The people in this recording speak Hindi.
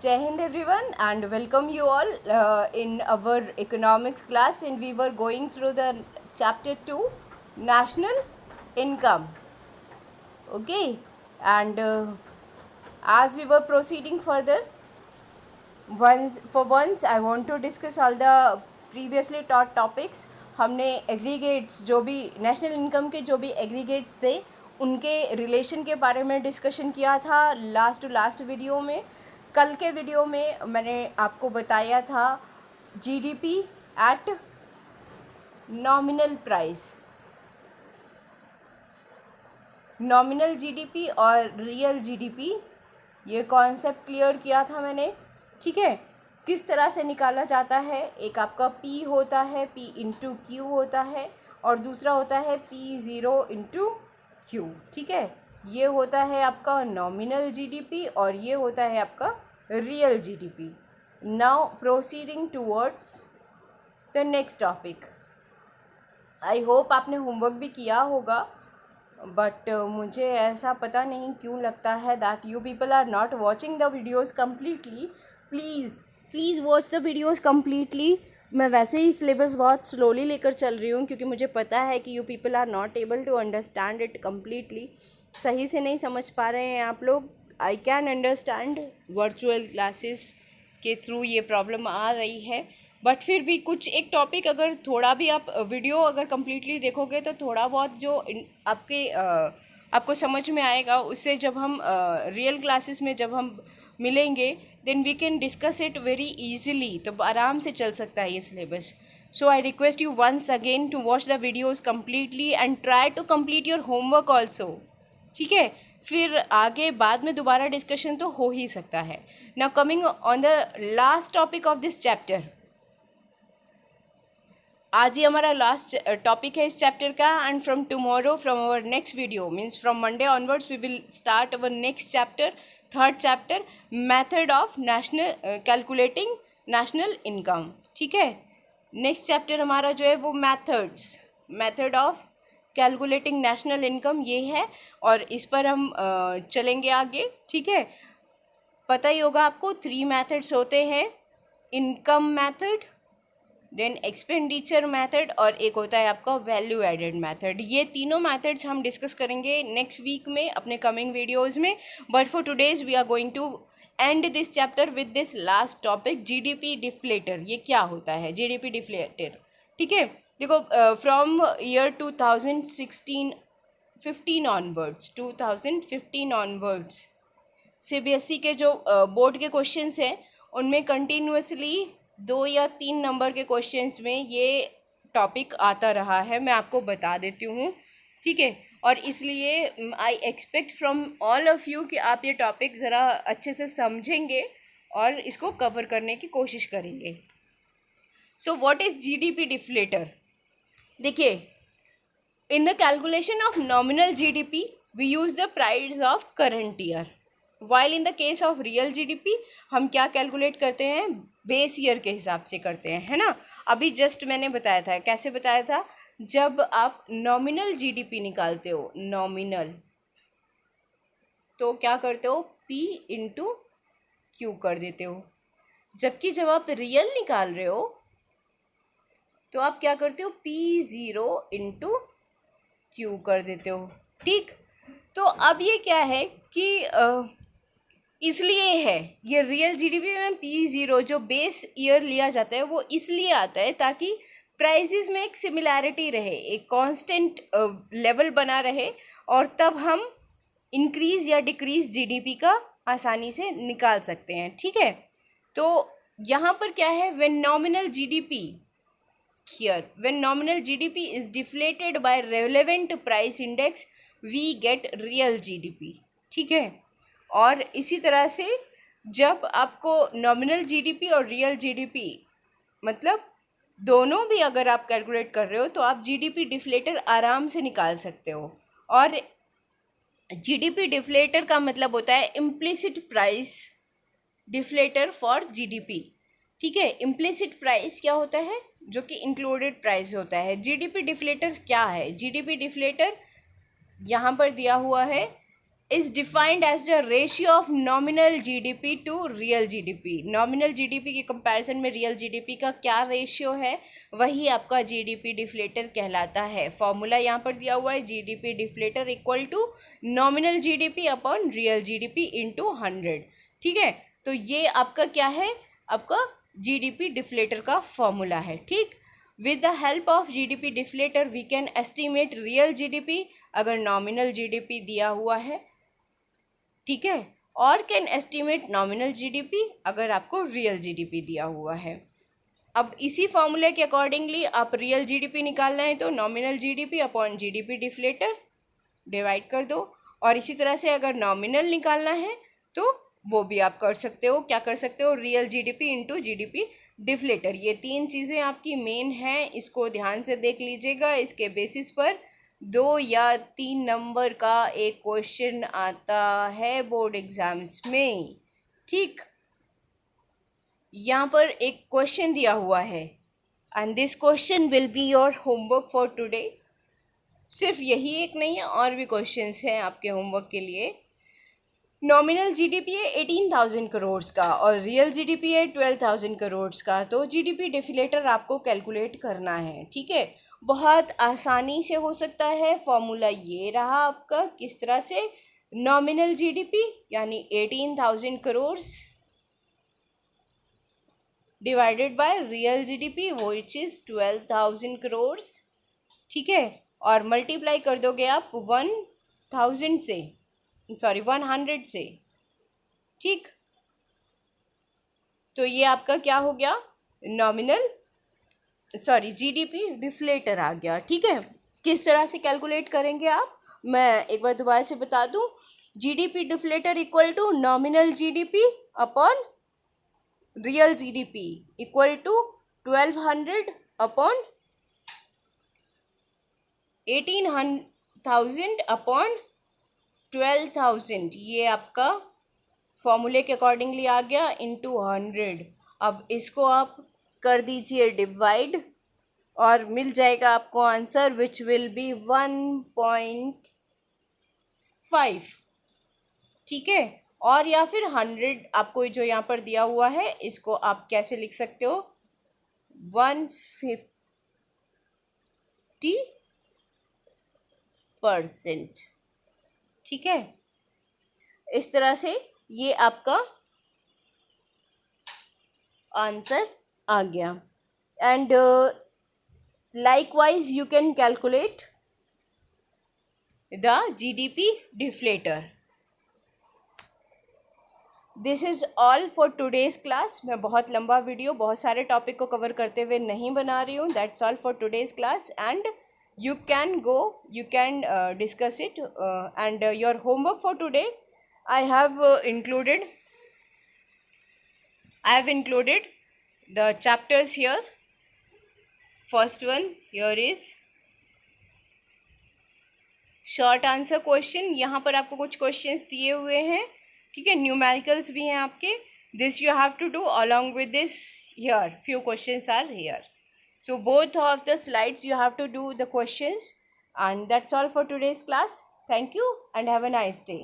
Jai Hind everyone and welcome you all in our economics class, and we were going through the chapter 2 national income. Okay, and as we were proceeding further, once I want to discuss all the previously taught topics. हमने एग्रीगेट्स जो भी नेशनल इनकम के जो भी एग्रीगेट्स थे उनके रिलेशन के बारे में डिस्कशन किया था लास्ट वीडियो में. कल के वीडियो में मैंने आपको बताया था GDP at nominal price, nominal GDP और रियल जीडीपी, ये कॉन्सेप्ट क्लियर किया था मैंने. ठीक है, किस तरह से निकाला जाता है. एक आपका P होता है, P इंटू क्यू होता है, और दूसरा होता है P0 इंटू क्यू. ठीक है, ये होता है आपका नॉमिनल जीडीपी और ये होता है आपका real GDP. Now proceeding towards the next topic. I hope आपने होमवर्क भी किया होगा, बट मुझे ऐसा पता नहीं क्यों लगता है that you people are not watching the videos completely. Please watch the videos completely. मैं वैसे ही सिलेबस बहुत स्लोली लेकर चल रही हूँ क्योंकि मुझे पता है कि you people are not able to understand it completely. सही से नहीं समझ पा रहे हैं आप लोग. I can understand virtual classes के थ्रू ये प्रॉब्लम आ रही है, बट फिर भी कुछ एक टॉपिक अगर थोड़ा भी आप वीडियो अगर कम्प्लीटली देखोगे तो थोड़ा बहुत जो आपको समझ में आएगा. उससे जब हम रियल क्लासेस में जब हम मिलेंगे then we can discuss it very easily. तो आराम से चल सकता है ये syllabus. So I request you once again to watch the videos completely and try to complete your homework also. ठीक है, फिर आगे बाद में दोबारा डिस्कशन तो हो ही सकता है. Now coming on the last topic of this chapter. आज ही हमारा लास्ट टॉपिक है इस चैप्टर का, and from tomorrow from our next video means from Monday onwards we will start our next chapter, third chapter, method of national calculating national income. ठीक है, नेक्स्ट चैप्टर हमारा जो है वो method of calculating national income ये है, और इस पर हम चलेंगे आगे. ठीक है, पता ही होगा आपको 3 मेथड्स होते हैं. Income method, then expenditure method, और एक होता है आपका वैल्यू एडेड मेथड. ये तीनों मेथड्स हम डिस्कस करेंगे नेक्स्ट वीक में अपने कमिंग वीडियोस में. But for today's we are going to end this chapter with this last topic, GDP deflator. ये क्या होता है जीडीपी डिफ्लेटर? ठीक है, देखो फ्रॉम ईयर 2015 ऑनवर्ड्स सीबीएसई के जो बोर्ड के क्वेश्चंस हैं उनमें कंटिन्यूसली 2 या 3 नंबर के क्वेश्चंस में ये टॉपिक आता रहा है. मैं आपको बता देती हूँ. ठीक है, और इसलिए I expect from all of you कि आप ये टॉपिक ज़रा अच्छे से समझेंगे और इसको कवर करने की कोशिश करेंगे. So what is GDP deflator? देखिए, in the calculation of nominal GDP we use the price of current year, while in the case of real GDP हम क्या कैलकुलेट करते हैं, बेस ईयर के हिसाब से करते हैं, है ना. अभी जस्ट मैंने बताया था, कैसे बताया था, जब आप नॉमिनल जीडीपी निकालते हो, नॉमिनल, तो क्या करते हो, P इंटू क्यू कर देते हो. जबकि जब आप रियल निकाल रहे हो तो आप क्या करते हो, P0 इंटू क्यू कर देते हो. ठीक, तो अब ये क्या है कि इसलिए है ये रियल जीडीपी में P0 जो बेस ईयर लिया जाता है वो इसलिए आता है ताकि प्राइसेस में एक सिमिलैरिटी रहे, एक कांस्टेंट लेवल बना रहे, और तब हम इंक्रीज या डिक्रीज जीडीपी का आसानी से निकाल सकते हैं. ठीक है, तो यहाँ पर क्या है, when nominal GDP is deflated by relevant price index we get real GDP. ठीक है, और इसी तरह से जब आपको नॉमिनल जीडीपी और रियल जीडीपी मतलब दोनों भी अगर आप कैलकुलेट कर रहे हो तो आप जीडीपी डिफ्लेटर आराम से निकाल सकते हो. और जीडीपी डिफ्लेटर का मतलब होता है implicit price deflator for GDP. ठीक है, इम्प्लिसिट प्राइस क्या होता है, जो कि इंक्लूडेड प्राइस होता है. जीडीपी डिफ्लेटर क्या है, जीडीपी डिफ्लेटर यहाँ पर दिया हुआ है is defined as the ratio of nominal GDP to real GDP. Nominal GDP के कंपैरिजन में रियल GDP का क्या रेशियो है, वही आपका GDP डिफ्लेटर कहलाता है. फॉर्मूला यहाँ पर दिया हुआ है, GDP deflator equal to nominal GDP upon real GDP into 100. ठीक है, तो ये आपका क्या है, आपका GDP डिफ्लेटर का फॉर्मूला है. ठीक, with the help of GDP deflator we can estimate real GDP अगर नॉमिनल GDP दिया हुआ है. ठीक है, और कैन एस्टिमेट नॉमिनल GDP अगर आपको रियल GDP दिया हुआ है. अब इसी फॉर्मूले के अकॉर्डिंगली आप रियल GDP निकालना है तो nominal GDP upon GDP deflator divide कर दो. और इसी तरह से अगर नॉमिनल निकालना है तो वो भी आप कर सकते हो. क्या कर सकते हो, real GDP into GDP deflator. ये 3 चीज़ें आपकी मेन हैं, इसको ध्यान से देख लीजिएगा. इसके बेसिस पर 2 या 3 नंबर का एक क्वेश्चन आता है बोर्ड एग्जाम्स में. ठीक, यहाँ पर एक क्वेश्चन दिया हुआ है and this question will be your homework for today. सिर्फ यही एक नहीं है, और भी क्वेश्चंस हैं आपके होमवर्क के लिए. नॉमिनल GDP है 18,000 करोड़ का और रियल GDP है 12,000 करोड़ का. तो GDP डिफ्लेटर आपको कैलकुलेट करना है. ठीक है, बहुत आसानी से हो सकता है. फॉर्मूला ये रहा आपका, किस तरह से, नॉमिनल GDP यानी 18,000 crore divided by real GDP which is 12,000 crore. ठीक है, और मल्टीप्लाई कर दोगे आप 1,000 से, सॉरी 100 से. ठीक, तो ये आपका क्या हो गया, नॉमिनल GDP डिफ्लेटर आ गया. ठीक है, किस तरह से कैलकुलेट करेंगे आप, मैं एक बार दोबारा से बता दूं. GDP deflator equal to nominal GDP upon real GDP equal to 1200 upon 18,000 upon 12,000. ये आपका फॉर्मूले के अकॉर्डिंगली आ गया इंटू 100. अब इसको आप कर दीजिए डिवाइड और मिल जाएगा आपको आंसर विच विल बी 1.5. ठीक है, और या फिर 100 आपको जो यहाँ पर दिया हुआ है इसको आप कैसे लिख सकते हो, 150%. ठीक है, इस तरह से ये आपका आंसर आ गया. And likewise you can calculate the GDP deflator. This is all for today's class. मैं बहुत लंबा वीडियो बहुत सारे टॉपिक को कवर करते हुए नहीं बना रही हूँ. That's all for today's class and you can go, you can discuss it and your homework for today I have included the chapters here. First one here is short answer question. यहाँ पर आपको कुछ क्वेश्चंस दिए हुए हैं. ठीक है, न्यूमेरिकल्स भी हैं आपके. This you have to do along with this. Here few questions are here, so both of the slides you have to do the questions. And that's all for today's class. Thank you and have a nice day.